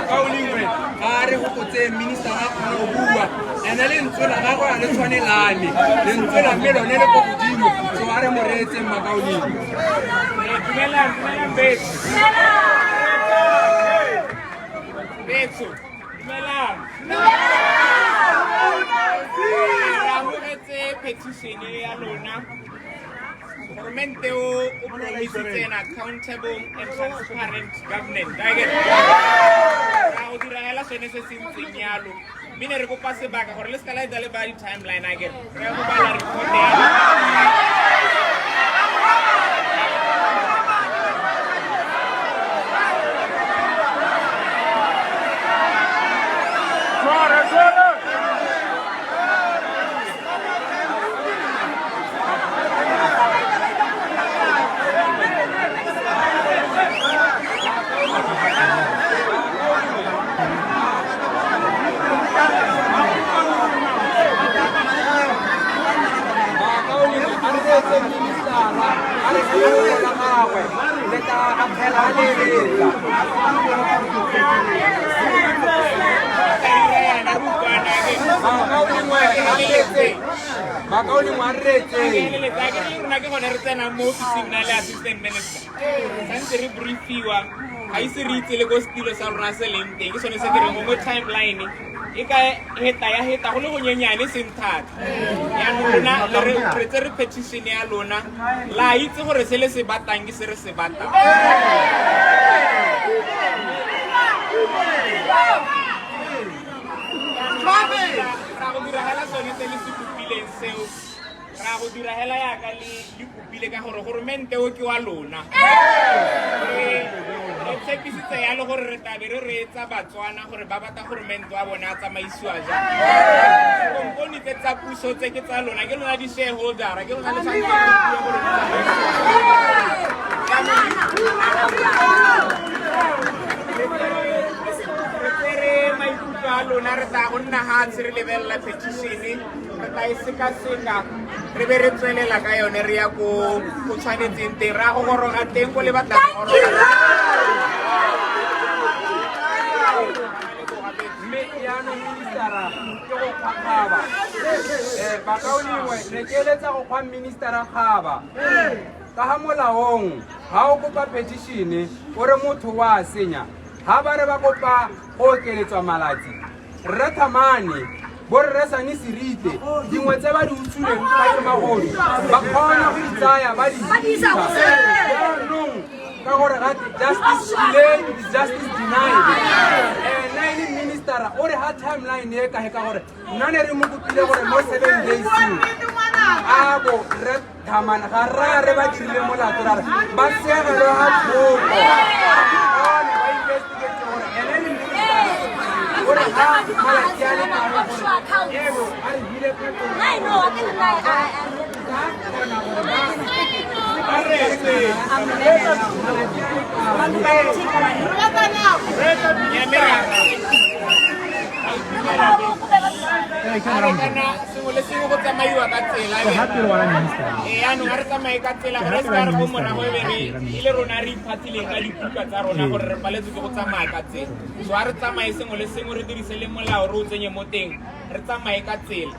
Makaulingwe ga re go tse minister a kgona go bua ene le ntse la gago le tshwanelane le ntse la mme lone le go godimo so a re mo reetse Makaulingwe Betso, dumelang. Ramogetse petition ya lona. Government o promisitse an accountable and transparent government. Ra o diragela sone se se ntseng yalo. Mme ne re kopa sebaka gore le ska la dale ba di timeline again. Re go bala report ya. Makaulingwe a retse nna ke gone re tsena mo officing na le assistant minister santse re briefiwa ga ise re itse le ko setilo sa rona se leng teng ke sone se ke reng mo timeline e ka heta go le go nyenyane seng thata yaanong rona re tse re petition ya lona la itse gore se le se batang ke se re se batang ra go diragela sone se le se kopileng seo ra go diragela yaka le kopile ka gore goromente o ke wa lona re tshepisitse yalo gore re tabe re reetsa batswana gore ba batla goromente wa bona a tsamaisiwa jang komponi tse tsa puso tse ke tsa lona ke lona di-shareholdera ke lona le maikutlo a lona re tla go nna gatshe re lebelela petitione re tla e sekaseka re be re tswelela ka yone re ya ko tshwanetseng teng re ya go goroga teng ko le batlang mme yaanong ministera ke go kgakgaba Makaulingwe re keletsa go kgwa ministera kgaba ka ga molaong ga o kopa petitione o re motho wa senya ga ba re ba kopa go okeletswa malatsi rre Thamane borre Sani Serite dingwe tse ba di utswileng ka ke magodu ba kgona go itsaya ba di isa jaanong ka gore ga justice delayed is justice denied nna e le ministera o re ga timeline e kae ka gore nna ne re mo kopile gore mo 7 days a bo rre Thamane ga re ba dirile molato ra re ba segelo ga thoko sengwe le sengwe go tsamaiwa ka tsela yaanong a re tsamaye ka tsela gore se ka re ko morago e be e le rona re iphathileng ka dibuka tsa rona gore re paletswe ke go tsamaya ka tsela so a re tsamaye sengwe le sengwe re dirise le molao re o tsenye mo teng re tsamaye ka tsela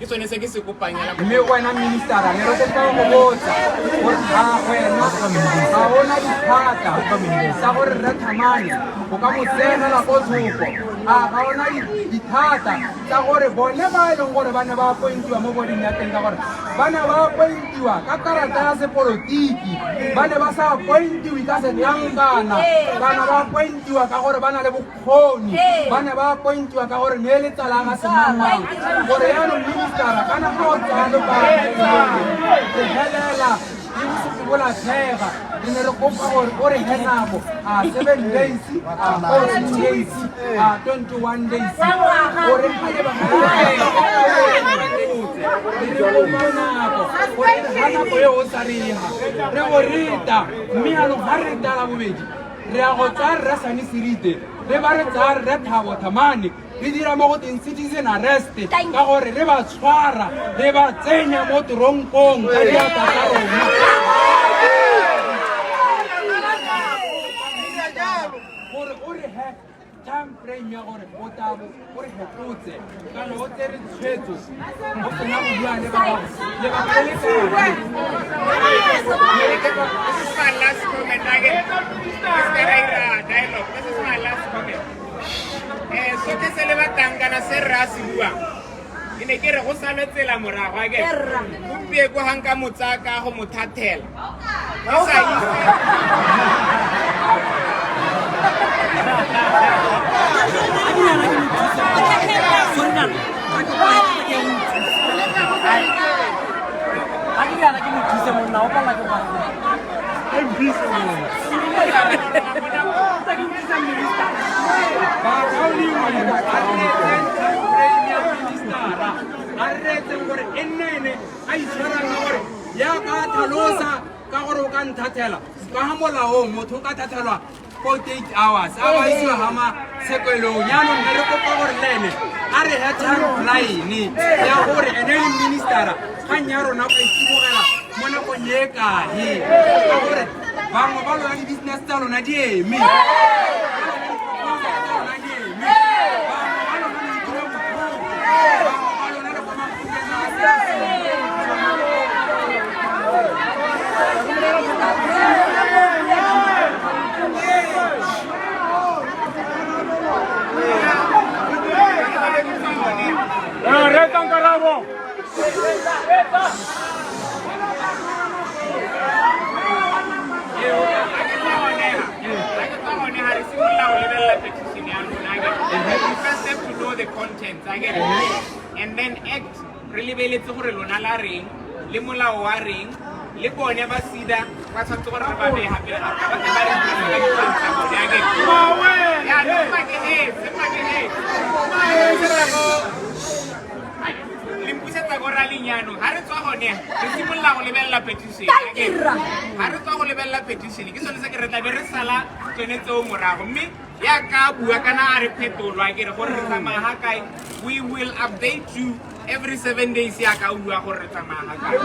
ke sone se ke se kopanyela mme wena ministera ne re kopa go botsa gore ga wena ga ona diphata sa gore rre Thamane go ka mo tsenela ko thoko a ga ona dithata tsa gore bone ba e leng gore ba ne ba appointiwa mo boding ya teng ka gore ba ne ba appointiwa ka karata ya sepolotiki ba ne ba sa appointiwe ka setlankana bana ba appointiwa ka gore ba na le bokgoni ba ne ba appointiwa ka gore ne le tsala ga semangmang gore yaanong ministera kana ga o tsalo ba go helela di bola thega di ne re kopa gore o re he nako a 7 days a 14 days a 21 days gore ga le ba nako e o tsariga re go rita mme yaanong ga re tala bobedi re a go tsaya rre Sani Serite re ba re tsaya rre Thabo Thamane re dira mo go teng citizen arrest ka gore re ba tshwara re ba tsenya mo toronkong ka diata tsa rona gore o re he time frame ya gore o tabo gore hopotse kana o tsere tshwetso o tsena go bua le ba gago le ba ka le This is my last comment again. This is my last comment. So ke se le batang kana se ra se bua. Ine ke re go saletsela morago again. Go pie go hanka motsaka go mothathela. Go sa itse. motho ka thathelwa 48 hours a ba isiwa hama tshekelong yaanong re kopa gore lene a re he timeline ya gore ene le ministera kgang ya rona ba ikibogela mo nakong ye kae ka gore bangwe ba lona di-business tsa lona di eme the content and then act really beletse gore lona la reng le molao wa reng le bone ba sida ba tshwantse gore ba be happy ba limpusetsa go ra lenyano ga re tswa gone re simolola go lebelela petition ga re tswa go lebelela petition ke sone se ke re tla be re sala tsone tseo morago mme ya ka bua kana a re phetolwa ke re gore re tsamaya ga kae we will update you every 7 days ya ka bua gore re tsamaya ga kae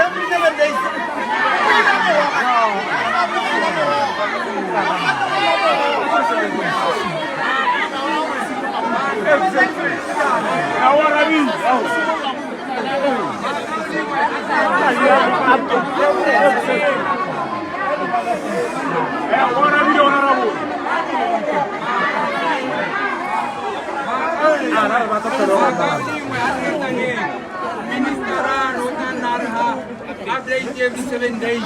every 7 days every 7 days.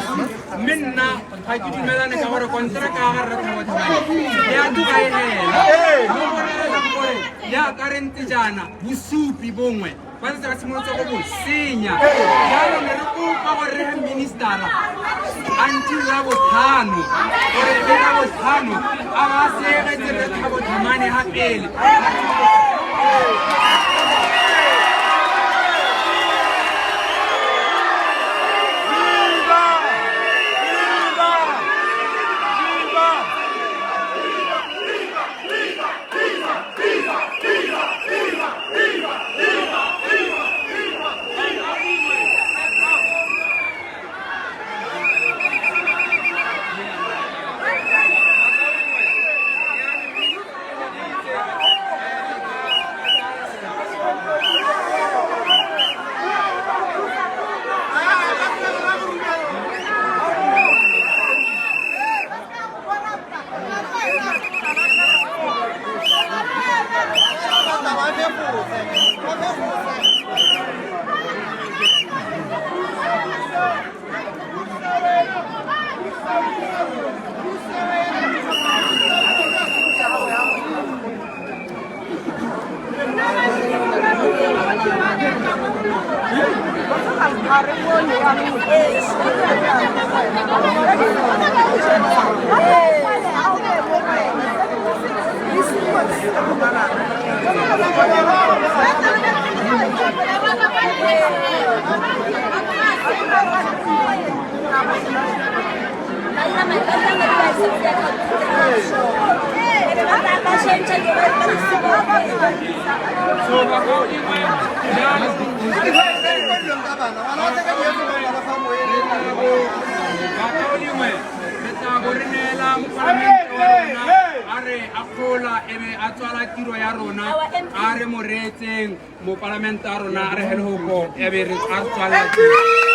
Minna, I could melana cover a contract. Ya current jana, Busupi Bongwe. Once that's more of senior. Yano power minister until I was Hanu or I was Hanu. I was saying about the money happy. tlola ebe a tswala tiro ya rona a re mo reetseng mo parlamente a rona a re helhoko ebe re a tswala tiro